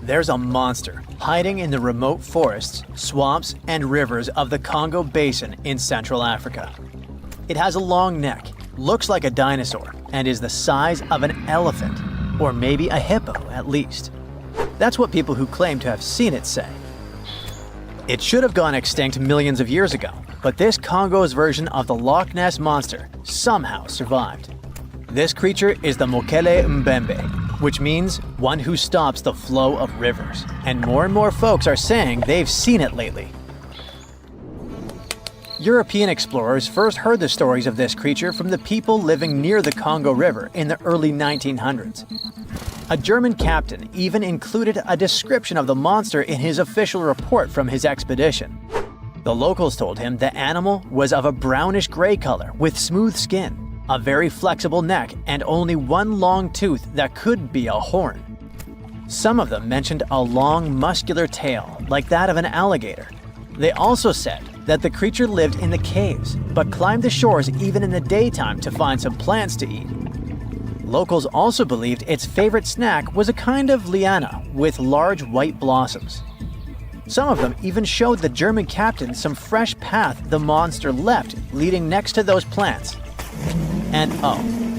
There's a monster hiding in the remote forests, swamps, and rivers of the Congo Basin in Central Africa. It has a long neck, looks like a dinosaur, and is the size of an elephant, or maybe a hippo at least. That's what people who claim to have seen it say. It should have gone extinct millions of years ago, but this Congo's version of the Loch Ness Monster somehow survived. This creature is the Mokele Mbembe, which means one who stops the flow of rivers, and more folks are saying they've seen it lately. European explorers first heard the stories of this creature from the people living near the Congo River in the early 1900s. A German captain even included a description of the monster in his official report from his expedition. The locals told him the animal was of a brownish-gray color with smooth skin, a very flexible neck, and only one long tooth that could be a horn. Some of them mentioned a long, muscular tail, like that of an alligator. They also said that the creature lived in the caves, but climbed the shores even in the daytime to find some plants to eat. Locals also believed its favorite snack was a kind of liana with large white blossoms. Some of them even showed the German captain some fresh path the monster left leading next to those plants. And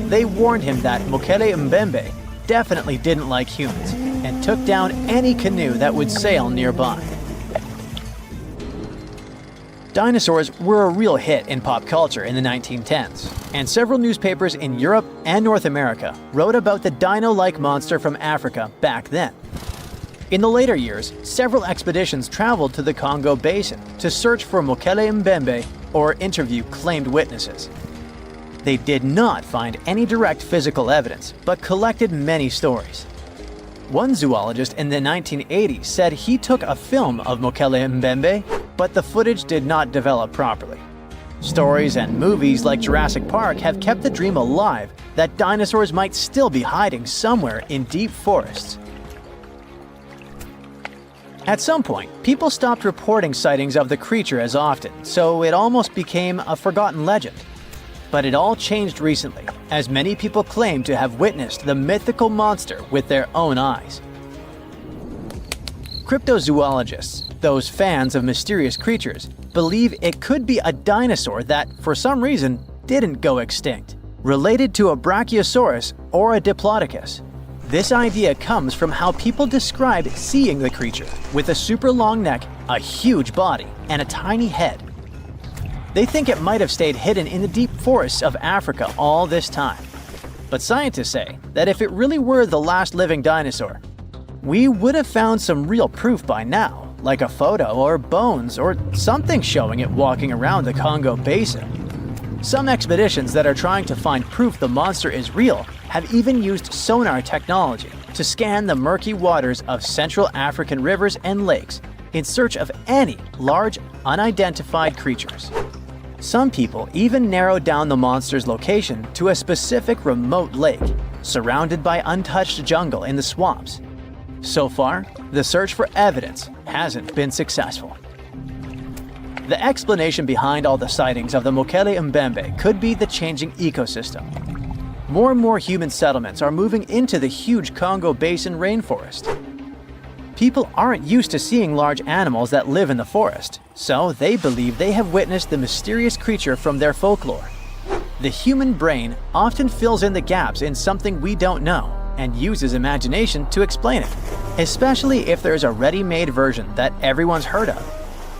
they warned him that Mokele Mbembe definitely didn't like humans and took down any canoe that would sail nearby. Dinosaurs were a real hit in pop culture in the 1910s, and several newspapers in Europe and North America wrote about the dino-like monster from Africa back then. In the later years, several expeditions traveled to the Congo Basin to search for Mokele Mbembe or interview claimed witnesses. They did not find any direct physical evidence, but collected many stories. One zoologist in the 1980s said he took a film of Mokele Mbembe, but the footage did not develop properly. Stories and movies like Jurassic Park have kept the dream alive that dinosaurs might still be hiding somewhere in deep forests. At some point, people stopped reporting sightings of the creature as often, so it almost became a forgotten legend. But it all changed recently, as many people claim to have witnessed the mythical monster with their own eyes. Cryptozoologists, those fans of mysterious creatures, believe it could be a dinosaur that, for some reason, didn't go extinct, related to a brachiosaurus or a diplodocus. This idea comes from how people describe seeing the creature, with a super long neck, a huge body, and a tiny head. They think it might have stayed hidden in the deep forests of Africa all this time. But scientists say that if it really were the last living dinosaur, we would have found some real proof by now, like a photo or bones or something showing it walking around the Congo Basin. Some expeditions that are trying to find proof the monster is real have even used sonar technology to scan the murky waters of Central African rivers and lakes in search of any large, unidentified creatures. Some people even narrowed down the monster's location to a specific remote lake, surrounded by untouched jungle in the swamps. So far, the search for evidence hasn't been successful. The explanation behind all the sightings of the Mokele Mbembe could be the changing ecosystem. More and more human settlements are moving into the huge Congo Basin rainforest. People aren't used to seeing large animals that live in the forest, so they believe they have witnessed the mysterious creature from their folklore. The human brain often fills in the gaps in something we don't know and uses imagination to explain it, especially if there's a ready-made version that everyone's heard of.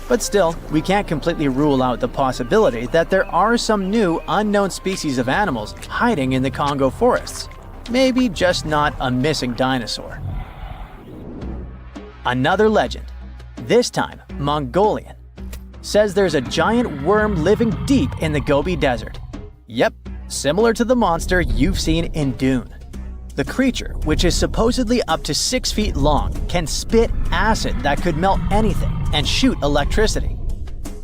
But still, we can't completely rule out the possibility that there are some new, unknown species of animals hiding in the Congo forests. Maybe just not a missing dinosaur. Another legend, this time Mongolian, says there's a giant worm living deep in the Gobi Desert. Yep, similar to the monster you've seen in Dune. The creature, which is supposedly up to 6 feet long, can spit acid that could melt anything and shoot electricity.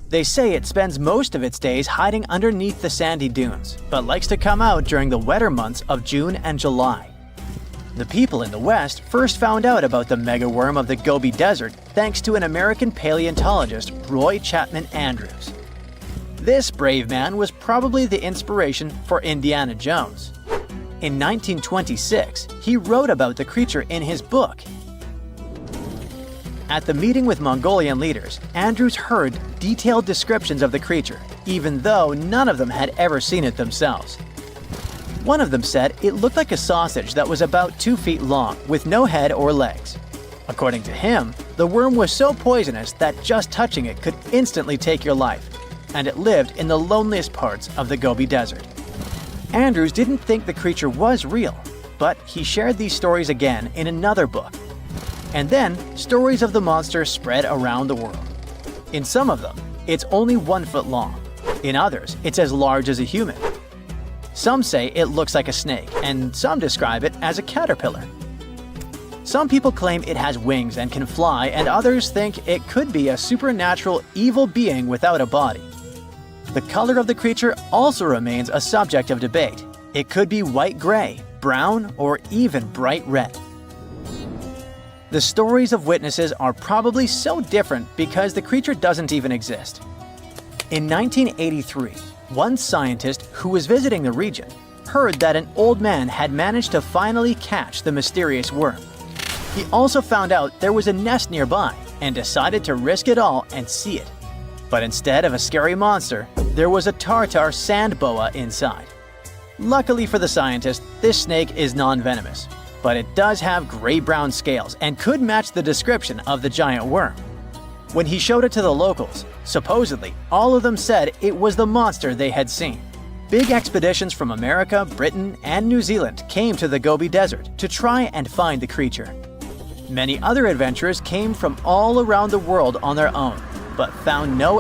They say it spends most of its days hiding underneath the sandy dunes, but likes to come out during the wetter months of June and July. The people in the West first found out about the megaworm of the Gobi Desert thanks to an American paleontologist, Roy Chapman Andrews. This brave man was probably the inspiration for Indiana Jones. In 1926, he wrote about the creature in his book. At the meeting with Mongolian leaders, Andrews heard detailed descriptions of the creature, even though none of them had ever seen it themselves. One of them said it looked like a sausage that was about 2 feet long, with no head or legs. According to him, the worm was so poisonous that just touching it could instantly take your life, and it lived in the loneliest parts of the Gobi Desert. Andrews didn't think the creature was real, but he shared these stories again in another book. And then, stories of the monster spread around the world. In some of them, it's only 1 foot long. In others, it's as large as a human. Some say it looks like a snake, and some describe it as a caterpillar. Some people claim it has wings and can fly, and others think it could be a supernatural evil being without a body. The color of the creature also remains a subject of debate. It could be white-gray, brown, or even bright red. The stories of witnesses are probably so different because the creature doesn't even exist. In 1983, one scientist who was visiting the region heard that an old man had managed to finally catch the mysterious worm. He also found out there was a nest nearby and decided to risk it all and see it. But instead of a scary monster, there was a tartar sand boa inside. Luckily for the scientist, this snake is non-venomous, but it does have gray-brown scales and could match the description of the giant worm. When he showed it to the locals, supposedly all of them said it was the monster they had seen. Big expeditions from America, Britain, and New Zealand came to the Gobi Desert to try and find the creature. Many other adventurers came from all around the world on their own, but found no